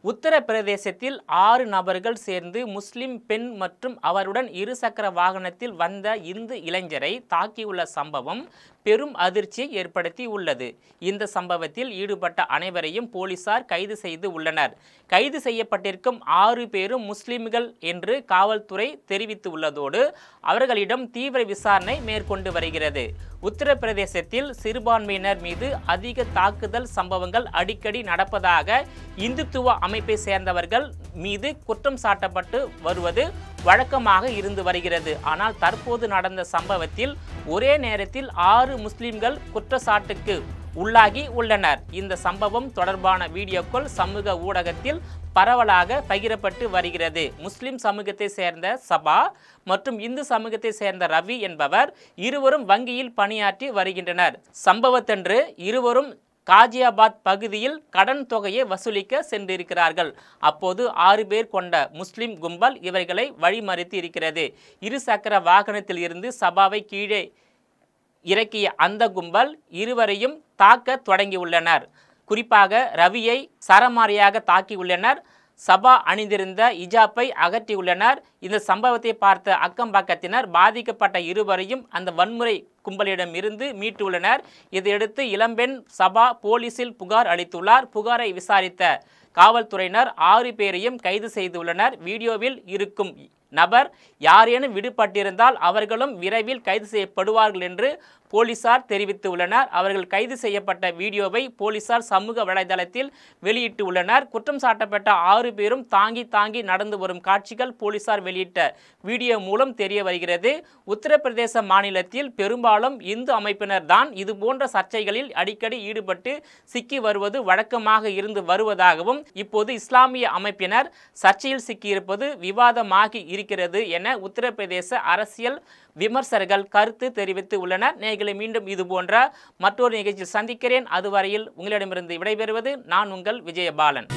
உத்தரப்பிரதேசத்தில் 6 நபர்கள் சேர்ந்து முஸ்லிம் பெண் மற்றும் அவருடன் இருசக்கர வாகனத்தில் வந்த இந்து இளைஞரை தாக்கியுள்ள சம்பவம் பெரும் அதிர்ச்சியை ஏற்படுத்தி உள்ளது. இந்த சம்பவத்தில் ஈடுபட்ட அனைவரையும் போலீசார் கைது செய்து உள்ளனர். கைது செய்யப்பட்டிருக்கும் 6 பேரும் முஸ்லிம்கள் என்று காவல்துறை தெரிவித்து உள்ளதோடு அவர்களிடம் தீவிர விசாரணை மேற்கொண்டு வருகிறது. உத்தரப்பிரதேசத்தில் சிறுபான்மையினர் மீது அதிக தாக்குதல் சம்பவங்கள் அடிக்கடி நடப்பதாக இந்துத்துவ அமைப்பை சேர்ந்தவர்கள் மீது குற்றம் சாட்டப்பட்டு வருவது வழக்கமாக இருந்து வருகிறது. ஆனால் தற்போது நடந்த சம்பவத்தில் ஒரே நேரத்தில் 6 முஸ்லிம்கள் குற்றச்சாட்டுக்கு உள்ளாகி உள்ளனர். இந்த சம்பவம் தொடர்பான வீடியோக்கள் சமூக ஊடகத்தில் பரவலாக பகிரப்பட்டு வருகிறது. முஸ்லிம் சமூகத்தை சேர்ந்த சபா மற்றும் இந்து சமூகத்தை சேர்ந்த ரவி என்பவர் இருவரும் வங்கியில் பணியாற்றி வருகின்றனர். சம்பவத்தன்று இருவரும் காஜியாபாத் பகுதியில் கடன் தொகையை வசூலிக்க சென்றிருக்கிறார்கள். அப்போது 6 பேர் கொண்ட முஸ்லிம் கும்பல் இவர்களை வழிமறித்து இருக்கிறது. இருசக்கர வாகனத்தில் இருந்து சபாவை கீழே இறக்கிய அந்த கும்பல் இருவரையும் தாக்க தொடங்கியுள்ளனர். குறிப்பாக ரவியை சரமாரியாக தாக்கியுள்ளனர். சபா அணிந்திருந்த இஜாப்பை அகற்றியுள்ளனர். இந்த சம்பவத்தை பார்த்த அக்கம் பக்கத்தினர் பாதிக்கப்பட்ட இருவரையும் அந்த வன்முறை கும்பலிடம் இருந்து மீட்டுள்ளனர். இதையடுத்து இளம்பெண் சபா போலீசில் புகார் அளித்துள்ளார். புகாரை விசாரித்த காவல்துறையினர் 6 பேரையும் கைது செய்துள்ளனர். வீடியோவில் இருக்கும் நபர் யாரேனும் விடுபட்டிருந்தால் அவர்களும் விரைவில் கைது செய்யப்படுவார்கள் என்று போலீசார் தெரிவித்துள்ளனர். அவர்கள் கைது செய்யப்பட்ட வீடியோவை போலீசார் சமூக வலைதளத்தில் வெளியிட்டு உள்ளனர். குற்றம் சாட்டப்பட்ட 6 பேரும் தாங்கி நடந்து வரும் காட்சிகள் போலீசார் வெளியிட்ட வீடியோ மூலம் தெரிய வருகிறது. உத்தரப்பிரதேச மாநிலத்தில் பெரும்பாலும் இந்து அமைப்பினர் தான் இதுபோன்ற சர்ச்சைகளில் அடிக்கடி ஈடுபட்டு சிக்கி வருவது வழக்கமாக இருந்து வருவதாகவும் இப்போது இஸ்லாமிய அமைப்பினர் சர்ச்சையில் சிக்கியிருப்பது விவாதமாகி இருக்கிறது என உத்தரப்பிரதேச அரசியல் விமர்சகர்கள் கருத்து தெரிவித்து உள்ளனர். நேயர்களை மீண்டும் இது போன்ற மற்றொரு நிகழ்ச்சியில் சந்திக்கிறேன். அதுவரையில் உங்களிடமிருந்து விடைபெறுவது நான் உங்கள் விஜயபாலன்.